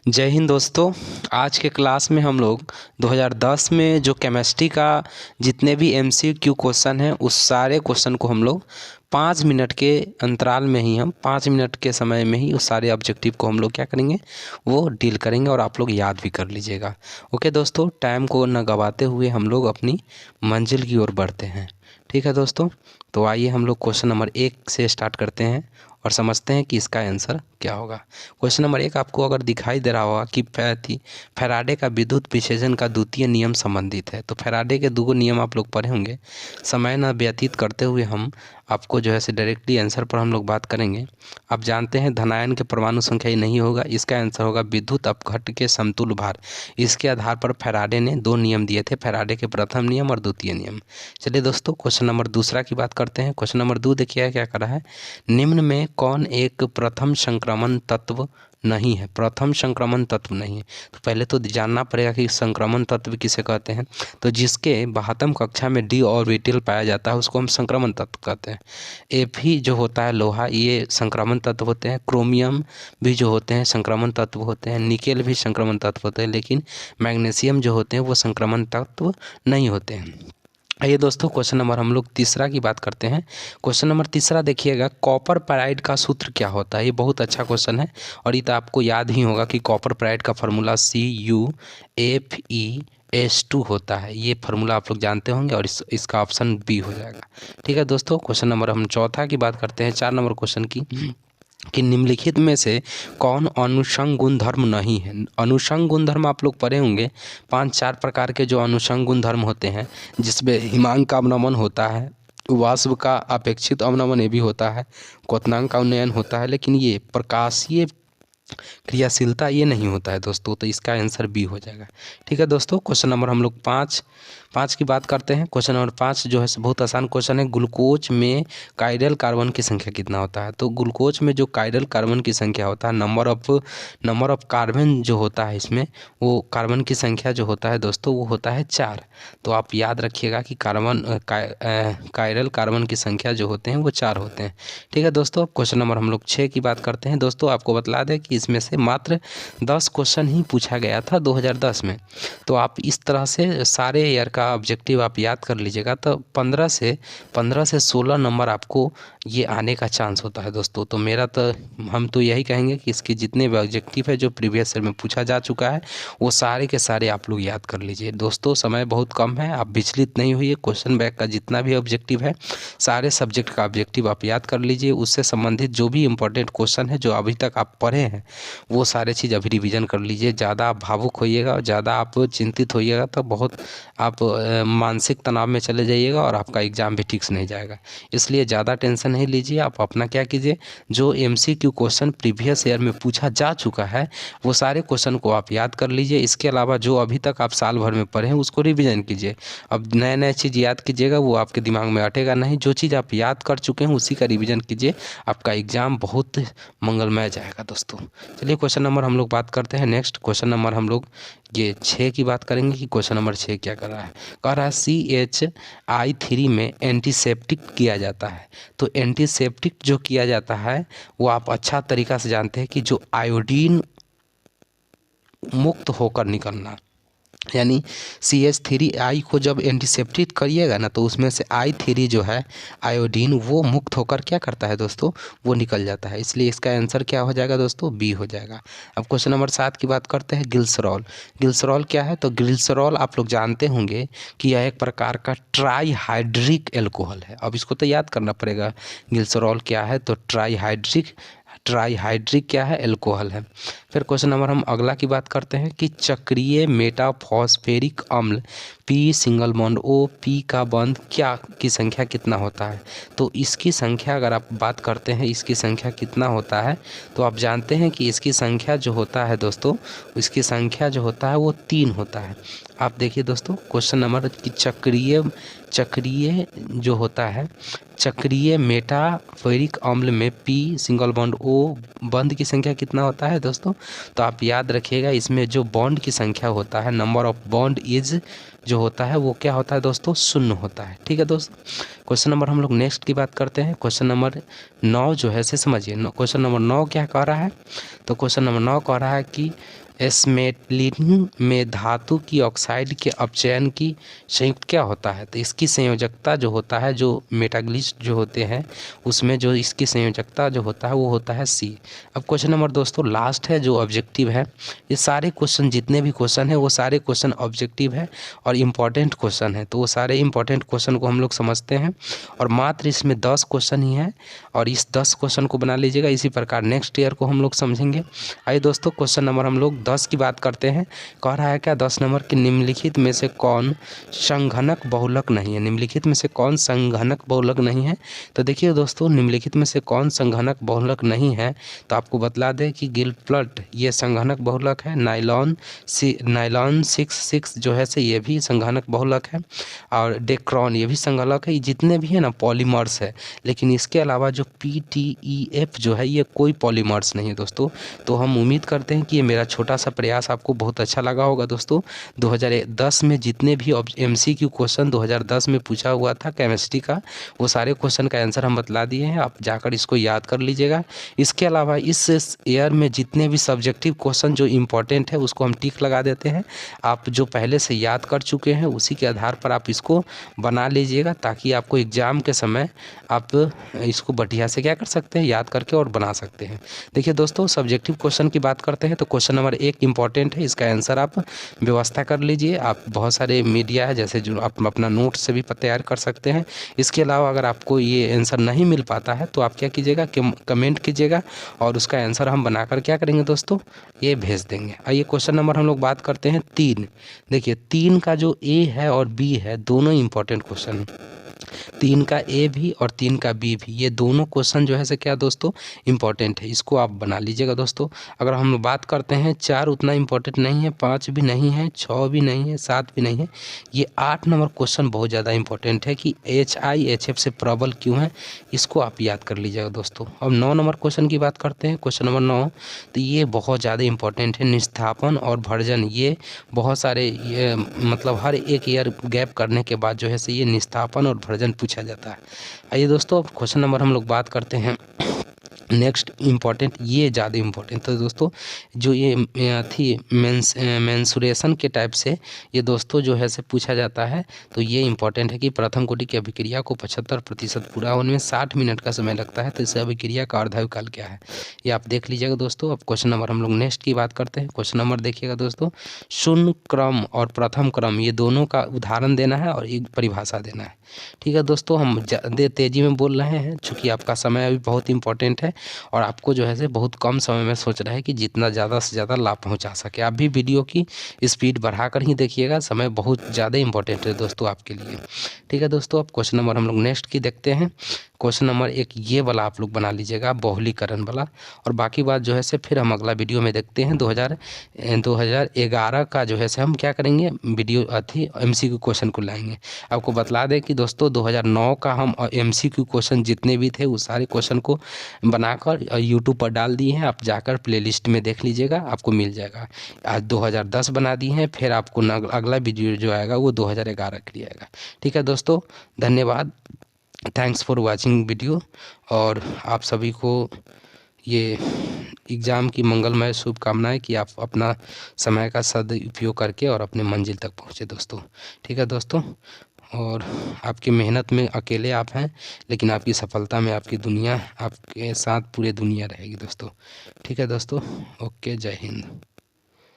जय हिंद दोस्तों। आज के क्लास में हम लोग 2010 में जो केमिस्ट्री का जितने भी एमसीक्यू क्वेश्चन हैं उस सारे क्वेश्चन को हम लोग 5 मिनट के अंतराल में ही हम 5 मिनट के समय में ही उस सारे ऑब्जेक्टिव को हम लोग क्या करेंगे, वो डील करेंगे और आप लोग याद भी कर लीजिएगा। ओके दोस्तों, टाइम को न गवाते हुए हम लोग अपनी मंजिल की ओर बढ़ते हैं। ठीक है दोस्तों, तो आइए हम लोग क्वेश्चन नंबर 1 से स्टार्ट करते हैं और समझते हैं कि इसका आंसर क्या होगा। क्वेश्चन नंबर 1 आपको अगर दिखाई दे रहा होगा कि फैराडे का विद्युत विच्छेदन का द्वितीय नियम संबंधित है, तो फैराडे के दो नियम आप लोग पढ़े होंगे। समय न व्यतीत करते हुए हम आपको जो है से डायरेक्टली आंसर पर हम लोग बात करेंगे। आप जानते हैं धनायन के परमाणु संख्या ही नहीं होगा, इसका आंसर होगा विद्युत अपघट्ट के समतुल्य भार। इसके आधार पर फैराडे ने 2 नियम दिए थे, फैराडे के प्रथम नियम और द्वितीय नियम। चलिए दोस्तों, क्वेश्चन नंबर दूसरा की बात करते हैं। क्वेश्चन नंबर 2 देखिए क्या कर रहा है। निम्न में कौन एक प्रथम संक्रमण तत्व नहीं है? प्रथम संक्रमण तत्व नहीं है, तो पहले तो जानना पड़ेगा कि संक्रमण तत्व किसे कहते हैं। तो जिसके 72 कक्षा में डी ऑर्बिटल पाया जाता है उसको हम संक्रमण तत्व कहते हैं। Fe जो होता है लोहा, ये संक्रमण तत्व होते हैं। क्रोमियम भी जो होते हैं संक्रमण तत्व होते हैं। निकेल भी संक्रमण तत्व होते हैं, लेकिन मैग्नीशियम जो होते हैं वो संक्रमण तत्व नहीं होते हैं। आइए दोस्तों, क्वेश्चन नंबर हम लोग तीसरा की बात करते हैं। क्वेश्चन नंबर तीसरा देखिएगा, कॉपर पेराइड का सूत्र क्या होता है? ये बहुत अच्छा क्वेश्चन है और ये तो आपको याद ही होगा कि कॉपर पेराइड का फार्मूला CuFeS2 होता है। ये फार्मूला आप लोग जानते होंगे और इसका ऑप्शन बी हो जाएगा। ठीक है दोस्तों, क्वेश्चन नंबर हम चौथा की बात करते हैं, 4 नंबर क्वेश्चन की, कि निम्नलिखित में से कौन अनुषंग गुणधर्म नहीं है? अनुषंग गुणधर्म आप लोग पढ़े होंगे, 5-4 प्रकार के जो अनुषंग गुणधर्म होते हैं, जिसमें हिमांक का अवनमन होता है, वाष्प का अपेक्षित अवनमन ये भी होता है, क्वथनांक का उन्नयन होता है, लेकिन ये प्रकाशीय क्रियाशीलता ये नहीं होता है दोस्तों। तो इसका आंसर बी हो जाएगा। ठीक है दोस्तों, क्वेश्चन नंबर हम लोग 5 की बात करते हैं। क्वेश्चन नंबर 5 जो है बहुत आसान क्वेश्चन है। ग्लूकोज में कायरल कार्बन की संख्या कितना होता है? तो ग्लूकोज में जो कायरल कार्बन की संख्या होता है, नंबर ऑफ कार्बन जो होता है इसमें, वो कार्बन की संख्या जो होता है दोस्तों वो होता है 4। तो आप याद रखिएगा कि कायरल कार्बन की संख्या जो होते हैं वो 4 होते हैं। ठीक है दोस्तों, क्वेश्चन नंबर हम लोग 6 की बात करते हैं। दोस्तों आपको बतला दें कि इसमें से मात्र 10 क्वेश्चन ही पूछा गया था 2010 में। तो आप इस तरह से सारे ईयर का ऑब्जेक्टिव आप याद कर लीजिएगा, तो 15 से 16 नंबर आपको ये आने का चांस होता है दोस्तों। तो हम तो यही कहेंगे कि इसके जितने भी ऑब्जेक्टिव है जो प्रीवियस ईयर में पूछा जा चुका है वो सारे के सारे आप लोग याद कर लीजिए। दोस्तों समय बहुत कम है, आप विचलित नहीं होइए। क्वेश्चन बैंक का जितना भी ऑब्जेक्टिव है, सारे सब्जेक्ट का ऑब्जेक्टिव आप याद कर लीजिए। उससे संबंधित जो भी इंपॉर्टेंट क्वेश्चन है जो अभी तक आप पढ़े हैं वो सारे चीज़ अभी रिवीजन कर लीजिए। ज़्यादा आप भावुक होइएगा और ज़्यादा आप चिंतित होइएगा तो बहुत आप मानसिक तनाव में चले जाइएगा और आपका एग्ज़ाम भी ठीक से नहीं जाएगा। इसलिए ज़्यादा टेंशन नहीं लीजिए। आप अपना क्या कीजिए, जो MCQ क्वेश्चन प्रीवियस ईयर में पूछा जा चुका है वो सारे क्वेश्चन को आप याद कर लीजिए। इसके अलावा जो अभी तक आप साल भर में पढ़े हैं उसको रिवीजन कीजिए। अब नए चीज़ याद कीजिएगा, वो आपके दिमाग में अटेगा नहीं। जो चीज़ आप याद कर चुके हैं उसी का रिवीजन कीजिए, आपका एग्ज़ाम बहुत मंगलमय जाएगा दोस्तों। चलिए क्वेश्चन नंबर हम लोग बात करते हैं। नेक्स्ट क्वेश्चन नंबर हम लोग ये 6 की बात करेंगे कि क्वेश्चन नंबर 6 क्या कर रहा है। कह रहा है CHI3 में एंटीसेप्टिक किया जाता है। तो एंटीसेप्टिक जो किया जाता है वो आप अच्छा तरीका से जानते हैं कि जो आयोडीन मुक्त होकर निकलना, यानी CH3I को जब एंटीसेप्टिक करिएगा ना तो उसमें से I3 जो है आयोडीन वो मुक्त होकर क्या करता है दोस्तों, वो निकल जाता है। इसलिए इसका आंसर क्या हो जाएगा दोस्तों, बी हो जाएगा। अब क्वेश्चन नंबर 7 की बात करते हैं। ग्लिसरॉल क्या है? तो ग्लिसरॉल आप लोग जानते होंगे कि यह एक प्रकार का ट्राईहाइड्रिक एल्कोहल है। अब इसको तो याद करना पड़ेगा, ग्लिसरॉल क्या है? तो ट्राईहाइड्रिक क्या है? एल्कोहल है। फिर क्वेश्चन नंबर हम अगला की बात करते हैं कि चक्रीय मेटाफॉस्फेरिक अम्ल P≡O, P का बंध क्या की संख्या कितना होता है? तो इसकी संख्या अगर आप बात करते हैं इसकी संख्या कितना होता है, तो आप जानते हैं कि इसकी संख्या जो होता है दोस्तों, इसकी संख्या जो होता है वो 3 होता है। आप देखिए दोस्तों क्वेश्चन नंबर की चक्रीय जो होता है, चक्रीय मेटाफोरिक अम्ल में P≡O बंध की संख्या कितना होता है दोस्तों? तो आप याद रखिएगा इसमें जो बॉन्ड की संख्या होता है, नंबर ऑफ बॉन्ड इज जो होता है वो क्या होता है दोस्तों, 0 होता है। ठीक है दोस्तों, क्वेश्चन नंबर हम लोग नेक्स्ट की बात करते हैं। क्वेश्चन नंबर 9 जो है से समझिए। क्वेश्चन नंबर 9 क्या कह रहा है? तो क्वेश्चन नंबर 9 कह रहा है कि एस्मेटलिन में धातु की ऑक्साइड के अपचयन की संयुक्त क्या होता है? तो इसकी संयोजकता जो होता है, जो मेटाग्लिस्ट जो होते हैं उसमें जो इसकी संयोजकता जो होता है वो होता है सी। अब क्वेश्चन नंबर दोस्तों लास्ट है जो ऑब्जेक्टिव है। ये सारे क्वेश्चन जितने भी क्वेश्चन हैं वो सारे क्वेश्चन ऑब्जेक्टिव है और इम्पॉर्टेंट क्वेश्चन है। तो वो सारे इम्पॉर्टेंट क्वेश्चन को हम लोग समझते हैं और मात्र इसमें 10 क्वेश्चन ही है और इस 10 क्वेश्चन को बना लीजिएगा। इसी प्रकार नेक्स्ट ईयर को हम लोग समझेंगे। आइए दोस्तों क्वेश्चन नंबर हम लोग 10 की बात करते हैं। कह रहा है क्या 10 नंबर कि निम्नलिखित में से कौन संघनक बहुलक नहीं है? निम्नलिखित में से कौन संघनक बहुलक नहीं है? तो देखिए दोस्तों निम्नलिखित में से कौन संघनक बहुलक नहीं है, तो आपको बतला दें कि गिलफ्लट ये संघनक बहुलक है। नाइलॉन 66 जो है से ये भी संघनक बहुलक है और डेक्रॉन ये भी संघनक है। ये जितने भी है ना पॉलीमर्स है, लेकिन इसके अलावा जो PTEF जो है ये कोई पॉलीमर्स नहीं है दोस्तों। तो हम उम्मीद करते हैं कि ये मेरा छोटा सा प्रयास आपको बहुत अच्छा लगा होगा दोस्तों। 2010 में जितने भी MCQ क्वेश्चन 2010 में पूछा हुआ था केमिस्ट्री का, वो सारे क्वेश्चन का आंसर हम बतला दिए हैं। आप जाकर इसको याद कर लीजिएगा। इसके अलावा इस ईयर में जितने भी सब्जेक्टिव क्वेश्चन जो इम्पोर्टेंट है उसको हम टिक लगा देते हैं। आप जो पहले से याद कर चुके हैं उसी के आधार पर आप इसको बना लीजिएगा, ताकि आपको एग्ज़ाम के समय आप इसको बढ़िया से क्या कर सकते हैं, याद करके और बना सकते हैं। देखिए दोस्तों सब्जेक्टिव क्वेश्चन की बात करते हैं तो क्वेश्चन नंबर 1 इम्पॉर्टेंट है, इसका आंसर आप व्यवस्था कर लीजिए। आप बहुत सारे मीडिया है जैसे जो आप अपना नोट से भी तैयार कर सकते हैं। इसके अलावा अगर आपको ये आंसर नहीं मिल पाता है तो आप क्या कीजिएगा कि कमेंट कीजिएगा और उसका आंसर हम बनाकर क्या करेंगे दोस्तों, ये भेज देंगे। आइए क्वेश्चन नंबर हम लोग बात करते हैं 3। देखिए 3 का जो A है और B है दोनों इंपॉर्टेंट क्वेश्चन, 3 का A भी और 3 का B भी, ये दोनों क्वेश्चन जो है से क्या दोस्तों इंपॉर्टेंट है। इसको आप बना लीजिएगा दोस्तों। अगर हम लोग बात करते हैं 4 उतना इंपॉर्टेंट नहीं है, 5 भी नहीं है, 6 भी नहीं है, 7 भी नहीं है। ये 8 नंबर क्वेश्चन बहुत ज़्यादा इंपॉर्टेंट है कि HIHF से प्रबल क्यों है, इसको आप याद कर लीजिएगा दोस्तों। अब 9 नंबर क्वेश्चन की बात करते हैं, क्वेश्चन नंबर 9। तो ये बहुत ज़्यादा इंपॉर्टेंट है। निस्थापन और भर्जन ये बहुत सारे ये मतलब हर एक ईयर गैप करने के बाद जो है से ये निस्थापन और भर्जन पूछा जाता है। आइए दोस्तों अब क्वेश्चन नंबर हम लोग बात करते हैं नेक्स्ट इम्पॉर्टेंट, ये ज़्यादा इम्पोर्टेंट तो दोस्तों जो ये थी मेंसुरेशन के टाइप से ये दोस्तों जो है से पूछा जाता है। तो ये इम्पॉर्टेंट है कि प्रथम कोटि की अभिक्रिया को 75% पूरा होने में 60 मिनट का समय लगता है, तो इस अभिक्रिया का अर्धायु काल क्या है, ये आप देख लीजिएगा दोस्तों। अब क्वेश्चन नंबर हम लोग नेक्स्ट की बात करते हैं। क्वेश्चन नंबर देखिएगा दोस्तों, शून्य क्रम और प्रथम क्रम ये दोनों का उदाहरण देना है और एक परिभाषा देना है। ठीक है दोस्तों, हम तेज़ी में बोल रहे हैं चूँकि आपका समय अभी बहुत इंपॉर्टेंट है और आपको जो है से बहुत कम समय में सोच रहा है कि जितना ज़्यादा से ज़्यादा लाभ पहुंचा सके। आप भी वीडियो की स्पीड बढ़ाकर ही देखिएगा, समय बहुत ज़्यादा इंपॉर्टेंट है दोस्तों आपके लिए। ठीक है दोस्तों, अब क्वेश्चन नंबर हम लोग नेक्स्ट की देखते हैं। क्वेश्चन नंबर 1 ये वाला आप लोग बना लीजिएगा बहुलीकरण वाला, और बाकी बात जो है से फिर हम अगला वीडियो में देखते हैं। 2011 का जो है से हम क्या करेंगे वीडियो MCQ क्वेश्चन को लाएंगे। आपको बतला दें कि दोस्तों 2009 का हम MCQ क्वेश्चन जितने भी थे उस सारे क्वेश्चन को बनाकर यूट्यूब पर डाल दिए हैं। आप जाकर प्लेलिस्ट में देख लीजिएगा, आपको मिल जाएगा। आज 2010 बना दिए हैं, फिर आपको अगला वीडियो जो आएगा वो 2011 के लिए आएगा। ठीक है दोस्तों, धन्यवाद, थैंक्स फॉर वाचिंग वीडियो। और आप सभी को ये एग्ज़ाम की मंगलमय शुभकामनाएं कि आप अपना समय का सदुपयोग करके और अपने मंजिल तक पहुँचे दोस्तों। ठीक है दोस्तों, और आपकी मेहनत में अकेले आप हैं, लेकिन आपकी सफलता में आपकी दुनिया आपके साथ पूरी दुनिया रहेगी दोस्तों। ठीक है दोस्तों, ओके, जय हिंद।